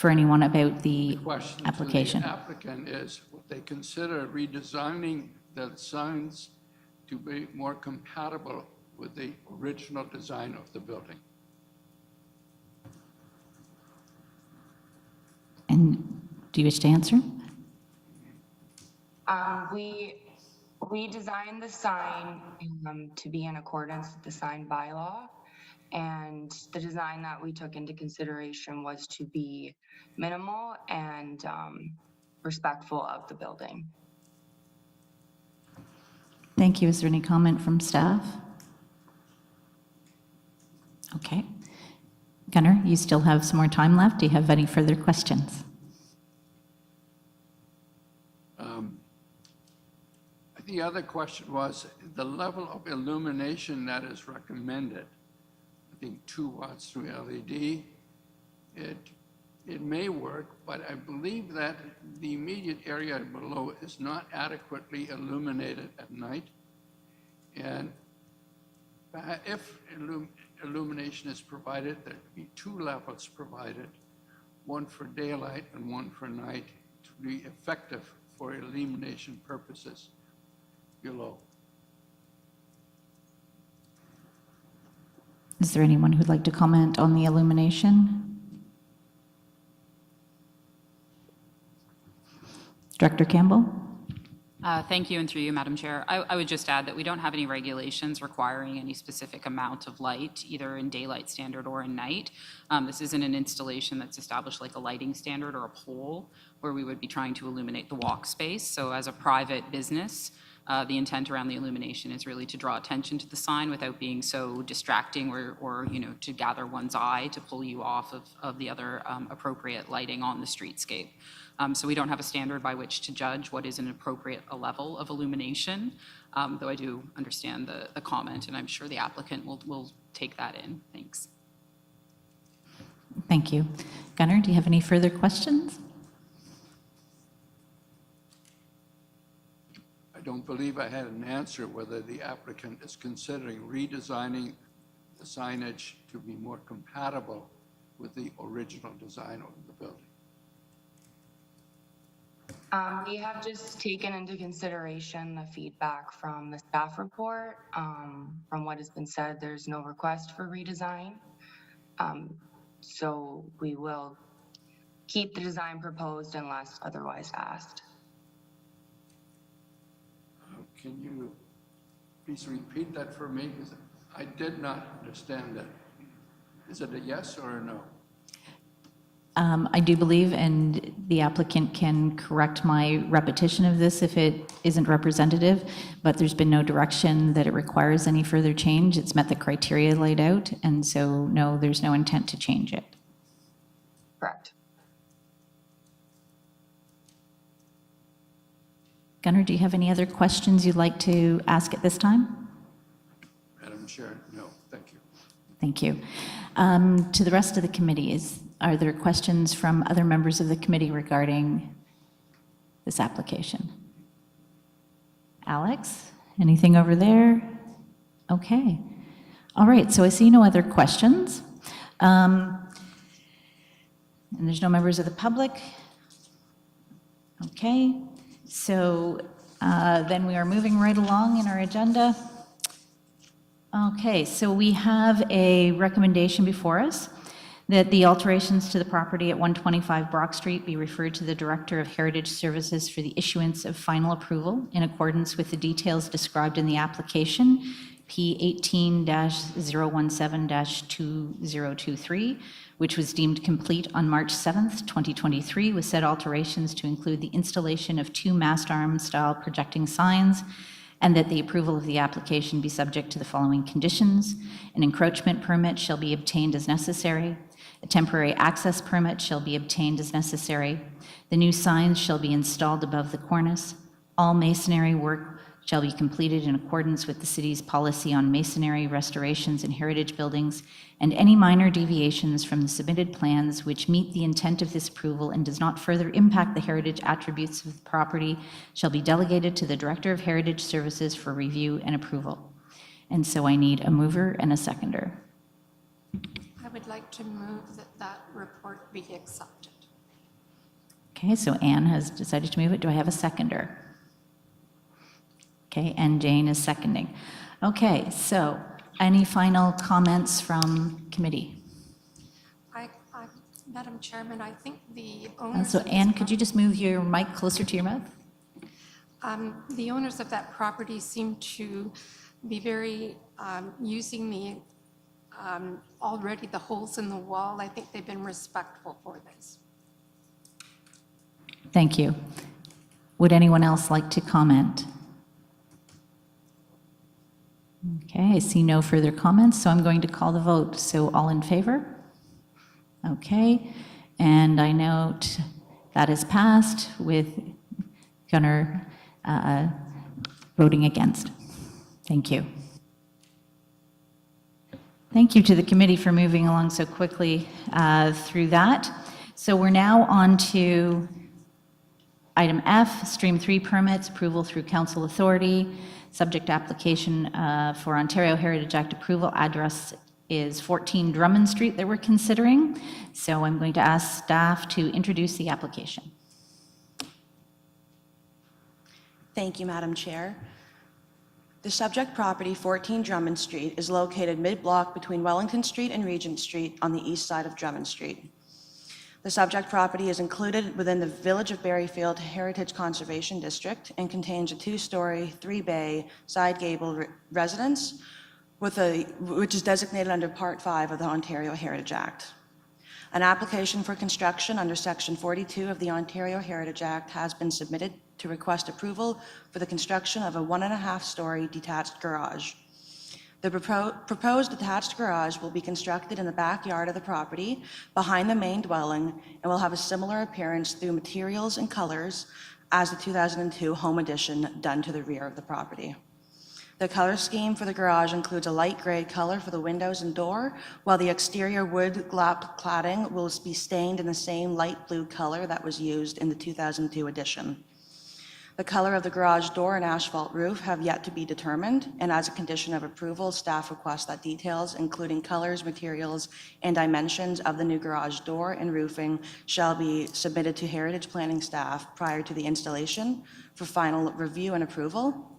anyone about the Question application. to the applicant is, would they consider redesigning the signs to be more compatible with the original design of the building? And do you wish to answer? We designed the sign to be in accordance with the sign bylaw, and the design that we took into consideration was to be minimal and respectful of the building. Thank you. Is there any comment from staff? Okay. Gunnar, you still have some more time left. Do you have any further questions? The other question was the level of illumination that is recommended. I think 2 watts through LED. It may work, but I believe that the immediate area below is not adequately illuminated at night. And if illumination is provided, there'd be 2 levels provided, one for daylight and one for night, to be effective for illumination purposes below. Is there anyone who'd like to comment on the illumination? Director Campbell? Thank you, and through you, Madam Chair. I would just add that we don't have any regulations requiring any specific amount of light, either in daylight standard or in night. This isn't an installation that's established like a lighting standard or a pole where we would be trying to illuminate the walk space. So as a private business, the intent around the illumination is really to draw attention to the sign without being so distracting or to gather one's eye to pull you off of the other appropriate lighting on the streetscape. So we don't have a standard by which to judge what is an appropriate level of illumination, though I do understand the comment, and I'm sure the applicant will take that in. Thanks. Thank you. Gunnar, do you have any further questions? I don't believe I had an answer whether the applicant is considering redesigning the signage to be more compatible with the original design of the building. We have just taken into consideration the feedback from the staff report. From what has been said, there's no request for redesign. So we will keep the design proposed unless otherwise asked. Can you please repeat that for me? Because I did not understand that. Is it a yes or a no? I do believe, and the applicant can correct my repetition of this if it isn't representative, but there's been no direction that it requires any further change. It's met the criteria laid out, and so no, there's no intent to change it. Correct. Gunnar, do you have any other questions you'd like to ask at this time? Madam Chair, no, thank you. Thank you. To the rest of the committee, are there questions from other members of the committee regarding this application? Alex, anything over there? Okay. All right, so I see no other questions. And there's no members of the public. Okay, so then we are moving right along in our agenda. Okay, so we have a recommendation before us that the alterations to the property at 125 Brock Street be referred to the Director of Heritage Services for the issuance of final approval in accordance with the details described in the application, P18-017-2023, which was deemed complete on March 7th, 2023, with said alterations to include the installation of 2 mast arm style projecting signs, and that the approval of the application be subject to the following conditions. An encroachment permit shall be obtained as necessary. A temporary access permit shall be obtained as necessary. The new signs shall be installed above the cornice. All masonry work shall be completed in accordance with the city's policy on masonry restorations in heritage buildings, and any minor deviations from the submitted plans which meet the intent of this approval and does not further impact the heritage attributes of the property shall be delegated to the Director of Heritage Services for review and approval. And so I need a mover and a seconder. I would like to move that that report be accepted. Okay, so Anne has decided to move it. Do I have a seconder? Okay, and Jane is seconding. Okay, so any final comments from committee? Madam Chairman, I think the And owners. so of this Anne, could you just move your mic closer to your mouth? The owners of that property seem to be very using the already the holes in the wall. I think they've been respectful for this. Thank you. Would anyone else like to comment? Okay, I see no further comments, so I'm going to call the vote. So all in favor? Okay, and I note that is passed with Gunnar voting against. Thank you. Thank you to the committee for moving along so quickly through that. So we're now on to item F, Stream 3 permits, approval through council authority. Subject application for Ontario Heritage Act approval. Address is 14 Drummond Street that we're considering. So I'm going to ask staff to introduce the application. Thank you, Madam Chair. The subject property, 14 Drummond Street, is located mid-block between Wellington Street and Regent Street on the east side of Drummond Street. The subject property is included within the Village of Berryfield Heritage Conservation District and contains a 2-story, 3-bay, side gable residence which is designated under Part 5 of the Ontario Heritage Act. An application for construction under Section 42 of the Ontario Heritage Act has been submitted to request approval for the construction of a 1.5-story detached garage. The proposed attached garage will be constructed in the backyard of the property behind the main dwelling and will have a similar appearance through materials and colors as the 2002 home addition done to the rear of the property. The color scheme for the garage includes a light gray color for the windows and door, while the exterior wood cladding will be stained in the same light blue color that was used in the 2002 edition. The color of the garage door and asphalt roof have yet to be determined, and as a condition of approval, staff requests that details, including colors, materials, and dimensions of the new garage door and roofing, shall be submitted to Heritage Planning staff prior to the installation for final review and approval.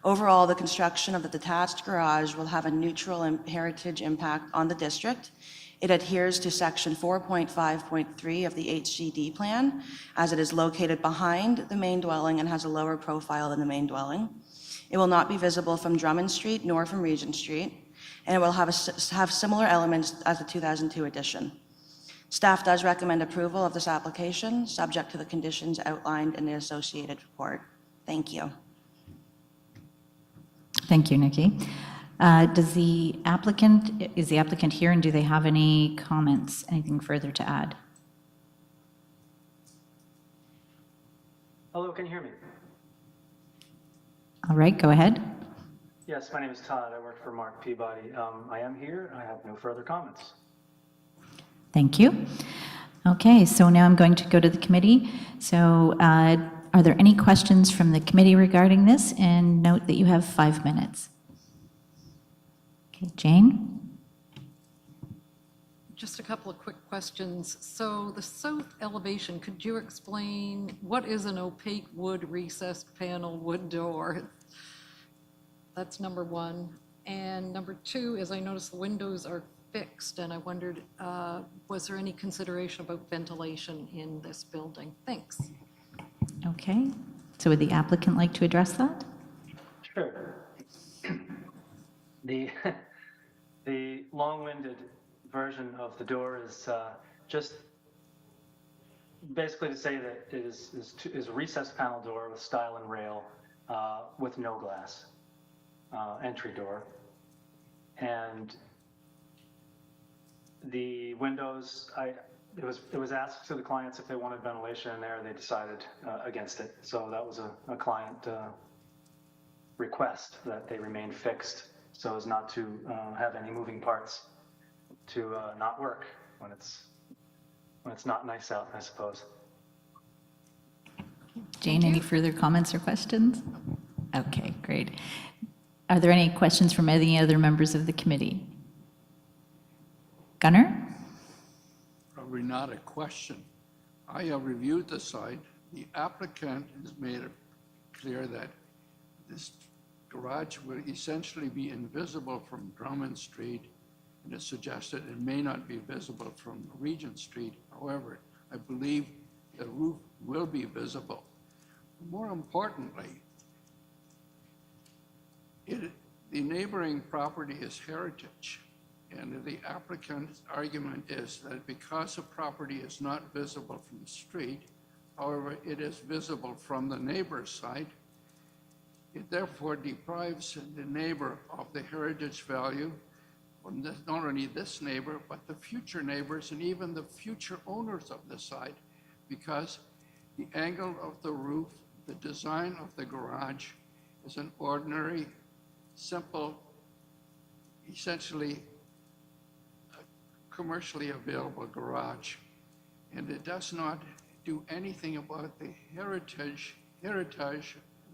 Overall, the construction of the detached garage will have a neutral heritage impact on the district. It adheres to section 4.5.3 of the HCD plan, as it is located behind the main dwelling and has a lower profile than the main dwelling. It will not be visible from Drummond Street nor from Regent Street, and it will have similar elements as the 2002 edition. Staff does recommend approval of this application, subject to the conditions outlined in the associated report. Thank you. Thank you, Nikki. Is the applicant here, and do they have any comments, anything further to add? Hello, can you hear me? All right, go ahead. Yes, my name is Todd. I work for Mark Peabody. I am here. I have no further comments. Thank you. Okay, so now I'm going to go to the committee. So are there any questions from the committee regarding this? And note that you have 5 minutes. Okay, Jane? Just a couple of quick questions. So the south elevation, could you explain what is an opaque wood recessed panel wood door? That's number one. And number two is I noticed the windows are fixed, and I wondered, was there any consideration about ventilation in this building? Thanks. Okay, so would the applicant like to address that? Sure. The long-winded version of the door is just basically to say that it is a recessed panel door with stile and rail with no glass entry door. And the windows, it was asked to the clients if they wanted ventilation in there, and they decided against it. So that was a client request that they remain fixed so as not to have any moving parts to not work when it's not nice out, I suppose. Jane, any further comments or questions? Okay, great. Are there any questions from any other members of the committee? Gunnar? Probably not a question. I have reviewed the site. The applicant has made it clear that this garage will essentially be invisible from Drummond Street, and it suggested it may not be visible from Regent Street. However, I believe the roof will be visible. More importantly, the neighboring property is heritage, and the applicant's argument is that because the property is not visible from the street, however, it is visible from the neighbor's side, it therefore deprives the neighbor of the heritage value, not only this neighbor, but the future neighbors and even the future owners of the site, because the angle of the roof, the design of the garage is an ordinary, simple, essentially commercially available garage. And it does not do anything about the heritage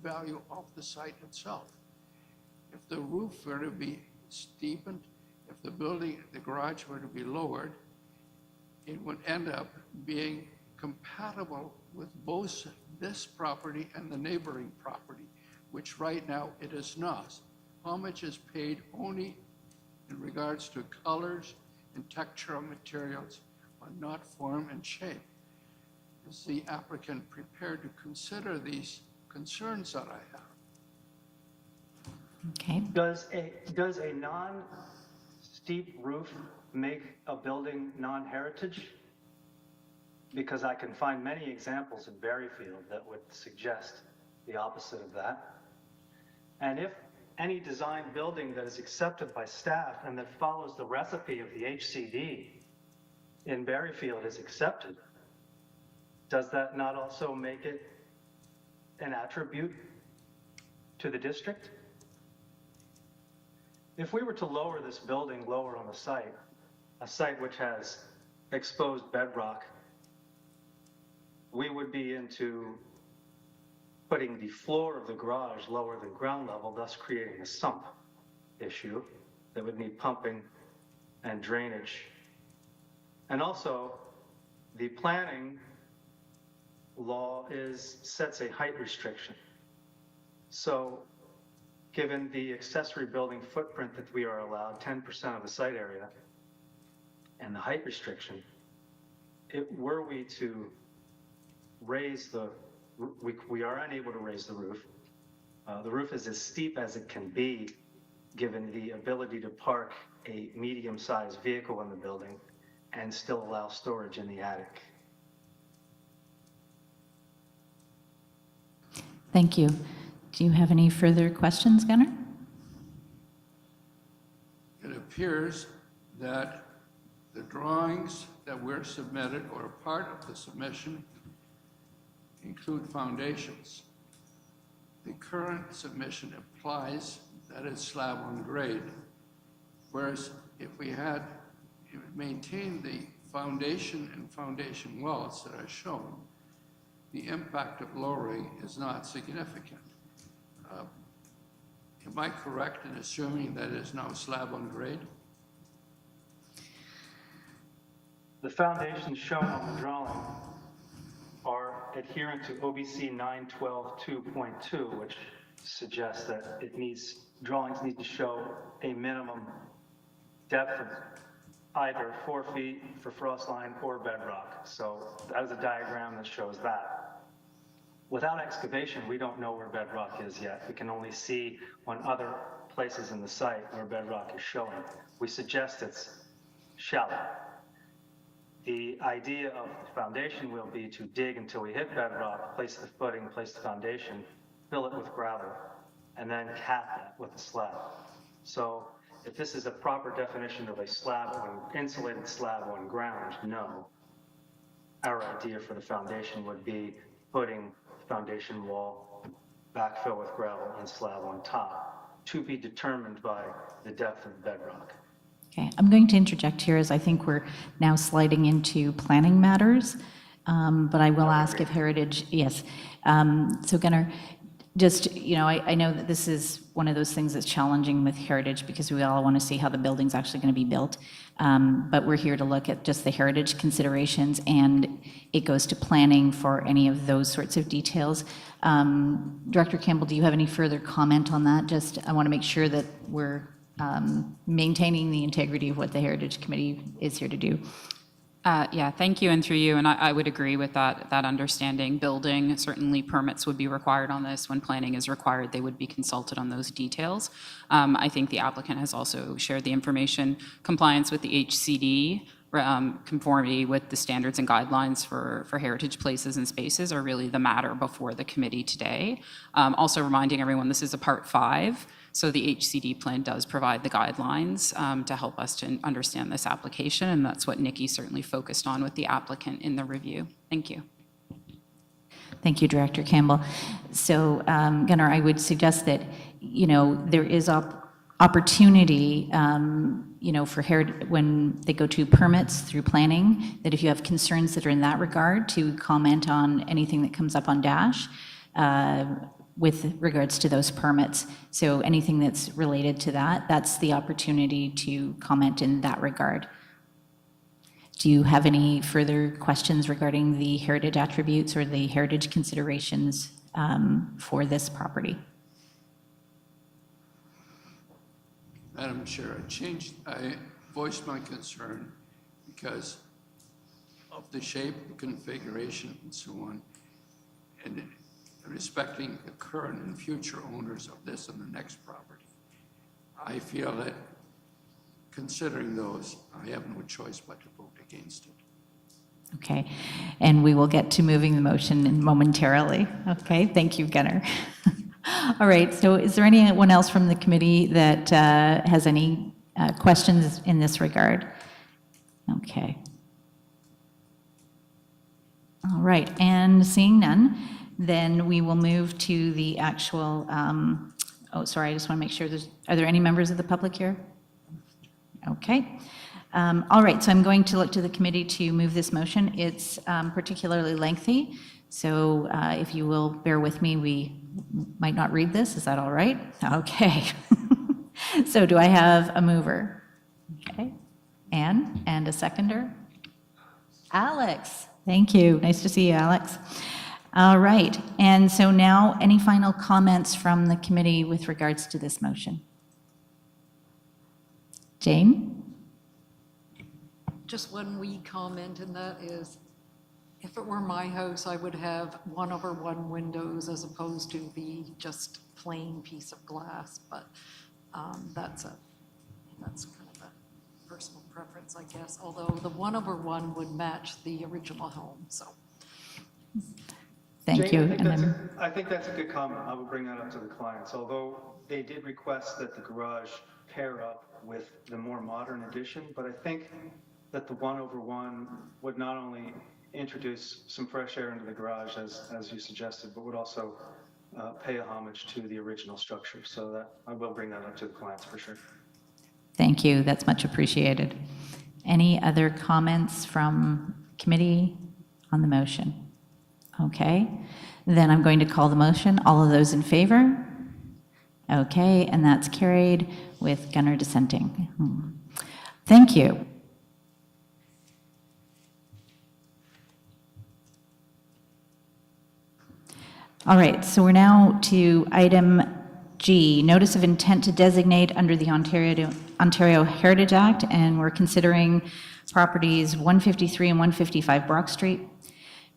value of the site itself. If the roof were to be steepened, if the garage were to be lowered, it would end up being compatible with both this property and the neighboring property, which right now it is not. Homage is paid only in regards to colors and texture of materials, but not form and shape. Is the applicant prepared to consider these concerns that I have? Okay. Does a non-steep roof make a building non-heritage? Because I can find many examples in Berryfield that would suggest the opposite of that. And if any design building that is accepted by staff and that follows the recipe of the HCD in Berryfield is accepted, does that not also make it an attribute to the district? if we were to lower this building lower on the site, a site which has exposed bedrock, we would be into putting the floor of the garage lower than ground level, thus creating a sump issue that would need pumping and drainage. And also, the planning law sets a height restriction. So given the accessory building footprint that we are allowed, 10% of the site area, and the height restriction, were we to raise we are unable to raise the roof. The roof is as steep as it can be, given the ability to park a medium-sized vehicle in the building and still allow storage in the attic. Thank you. Do you have any further questions, Gunnar? It appears that the drawings that were submitted or part of the submission include foundations. The current submission implies that it's slab on grade, whereas if we had maintained the foundation and foundation wells that are shown, the impact of lowering is not significant. Am I correct in assuming that it is now slab on grade? The foundations shown on the drawing are adherent to OBC 912.2.2, which suggests that drawings need to show a minimum depth of either 4 feet for frost line or bedrock. So that is a diagram that shows that. Without excavation, we don't know where bedrock is yet. We can only see on other places in the site where bedrock is showing. We suggest it's shallow. The idea of the foundation will be to dig until we hit bedrock, place the footing, place the foundation, fill it with gravel, and then cap it with a slab. So if this is a proper definition of a insulated slab on ground, no. Our idea for the foundation would be putting foundation wall, backfill with gravel, and slab on top, to be determined by the depth of the bedrock. Okay, I'm going to interject here as I think we're now sliding into planning matters, but I will ask if Heritage, yes. So Gunnar, just, I know that this is one of those things that's challenging with Heritage because we all want to see how the building's actually going to be built. But we're here to look at just the Heritage considerations, and it goes to planning for any of those sorts of details. Director Campbell, do you have any further comment on that? Just, I want to make sure that we're maintaining the integrity of what the Heritage Committee is here to do. Yeah, thank you, and through you, and I would agree with that understanding. Building, certainly permits would be required on this. When planning is required, they would be consulted on those details. I think the applicant has also shared the information. Compliance with the HCD, conformity with the standards and guidelines for heritage places and spaces are really the matter before the committee today. Also reminding everyone, this is a Part 5. So the HCD plan does provide the guidelines to help us to understand this application, and that's what Nikki certainly focused on with the applicant in the review. Thank you. Thank you, Director Campbell. So, Gunnar, I would suggest that, there is opportunity, for when they go to permits through planning, that if you have concerns that are in that regard, to comment on anything that comes up on Dash. With regards to those permits. So anything that's related to that, that's the opportunity to comment in that regard. Do you have any further questions regarding the heritage attributes or the heritage considerations for this property? Madam Chair, I voiced my concern because of the shape, the configuration, and so on, and respecting the current and future owners of this and the next property. I feel that considering those, I have no choice but to vote against it. Okay, and we will get to moving the motion momentarily. Okay, thank you, Gunnar. All right, so is there anyone else from the committee that has any questions in this regard? Okay. All right, and seeing none, then we will move to the actual oh, sorry, I just want to make sure are there any members of the public here? Okay. All right, so I'm going to look to the committee to move this motion. It's particularly lengthy, so if you will bear with me, we might not read this. Is that all right? Okay. So do I have a mover? Okay. Anne, and a seconder? Alex. Thank you. Nice to see you, Alex. All right, and so now, any final comments from the committee with regards to this motion? Jane? Just one wee comment, and that is, if it were my house, I would have 1/1 windows as opposed to the just plain piece of glass, but that's kind of a personal preference, I guess, although the 1/1 would match the original home, so. Thank Jane, you. I think that's a good comment. I will bring that up to the clients. Although they did request that the garage pair up with the more modern addition, but I think that the 1/1 would not only introduce some fresh air into the garage, as you suggested, but would also pay a homage to the original structure. So that I will bring that up to the clients for sure. Thank you, that's much appreciated. Any other comments from committee on the motion? Okay, then I'm going to call the motion. All of those in favor? Okay, and that's carried with Gunnar dissenting. Thank you. All right, so we're now to item G, notice of intent to designate under the Ontario Heritage Act, and we're considering properties 153 and 155 Brock Street,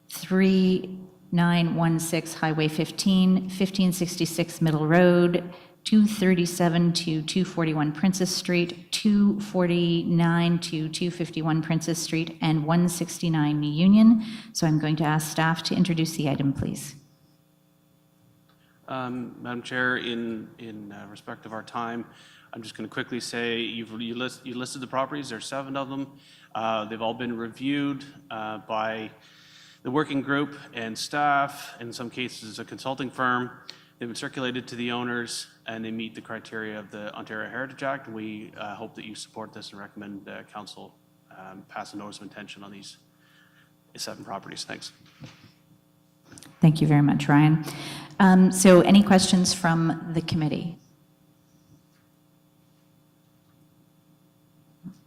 3916 Highway 15, 1566 Middle Road, 237 to 241 Princess Street, 249 to 251 Princess Street, and 169 New Union. So I'm going to ask staff to introduce the item, please. Madam Chair, in respect of our time, I'm just going to quickly say you listed the properties. There's 7 of them. They've all been reviewed by the working group and staff, in some cases a consulting firm. They've been circulated to the owners, and they meet the criteria of the Ontario Heritage Act. We hope that you support this and recommend Council pass a notice of intention on these 7 properties. Thanks. Thank you very much, Ryan. So any questions from the committee?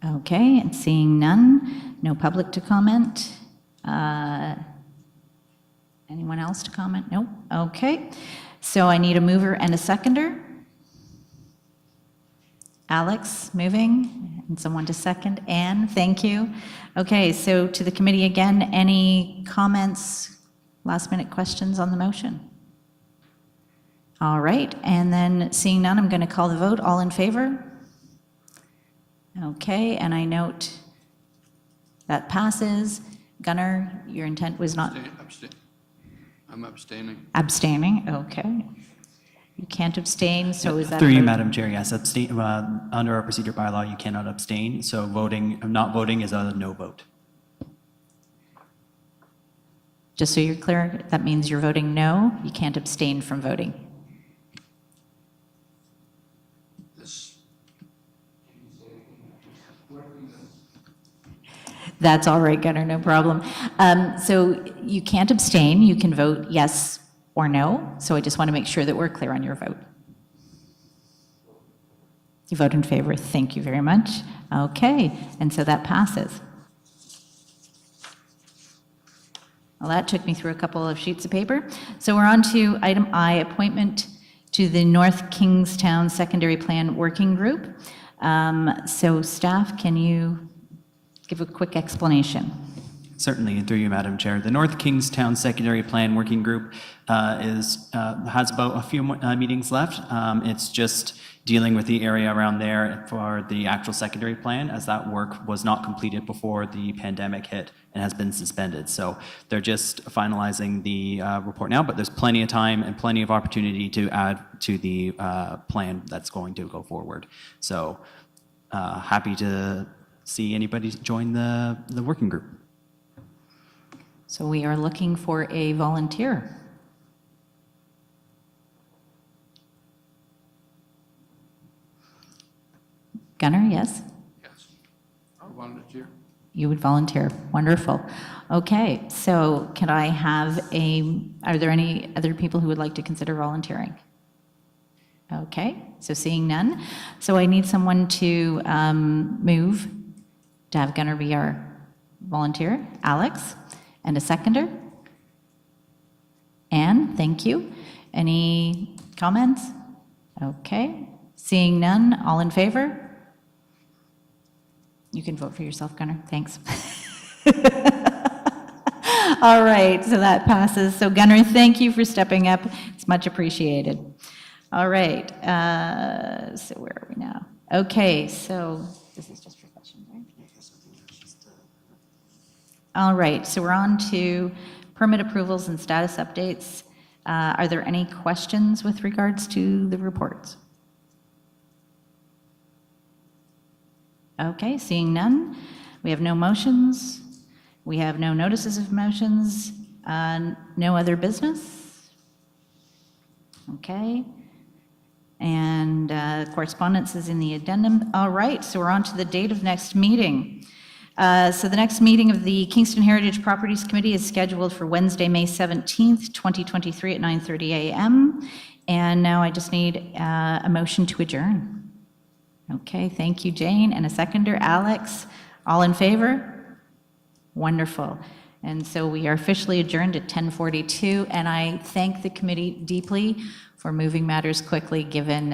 Okay, and seeing none, no public to comment. Anyone else to comment? Nope. Okay. So I need a mover and a seconder. Alex, moving, and someone to second. Anne, thank you. Okay, so to the committee again, any comments, last-minute questions on the motion? All right, and then seeing none, I'm going to call the vote. All in favor? Okay, and I note that passes. Gunnar, your intent was not... I'm abstaining. Abstaining, okay. You can't abstain, so is that... Through you, for- Madam Chair, yes, abstain, under our procedure bylaw, you cannot abstain, so not voting is a no vote. Just so you're clear, that means you're voting no, you can't abstain from voting. That's all right, Gunnar, no problem. So you can't abstain, you can vote yes or no, so I just want to make sure that we're clear on your vote. You vote in favor, thank you very much. Okay, and so that passes. Well, that took me through a couple of sheets of paper. So we're on to item I, appointment to the North Kingstown Secondary Plan Working Group. So staff, can you give a quick explanation? Certainly, and through you, Madam Chair. The North Kingstown Secondary Plan Working Group has about a few meetings left. It's just dealing with the area around there for the actual secondary plan, as that work was not completed before the pandemic hit and has been suspended. So they're just finalizing the report now, but there's plenty of time and plenty of opportunity to add to the plan that's going to go forward. So happy to see anybody join the working group. So we are looking for a volunteer. Gunnar, yes? Yes. I'll volunteer. You would volunteer. Wonderful. Okay, so can I have are there any other people who would like to consider volunteering? Okay, so seeing none. So I need someone to move to have Gunnar be our volunteer. Alex, and a seconder. Anne, thank you. Any comments? Okay, seeing none, all in favor? You can vote for yourself, Gunnar, thanks. All right, so that passes. So Gunnar, thank you for stepping up, it's much appreciated. All right, so where are we now? Okay, so this is just for questions, right? All right, so we're on to permit approvals and status updates. Are there any questions with regards to the reports? Okay, seeing none. We have no motions. We have no notices of motions. No other business? Okay. And correspondence is in the addendum. All right, so we're on to the date of next meeting. So the next meeting of the Kingston Heritage Properties Committee is scheduled for Wednesday, May 17th, 2023 at 9:30 a.m. And now I just need a motion to adjourn. Okay, thank you, Jane. And a seconder, Alex. All in favor? Wonderful. And so we are officially adjourned at 10:42, and I thank the committee deeply for moving matters quickly, given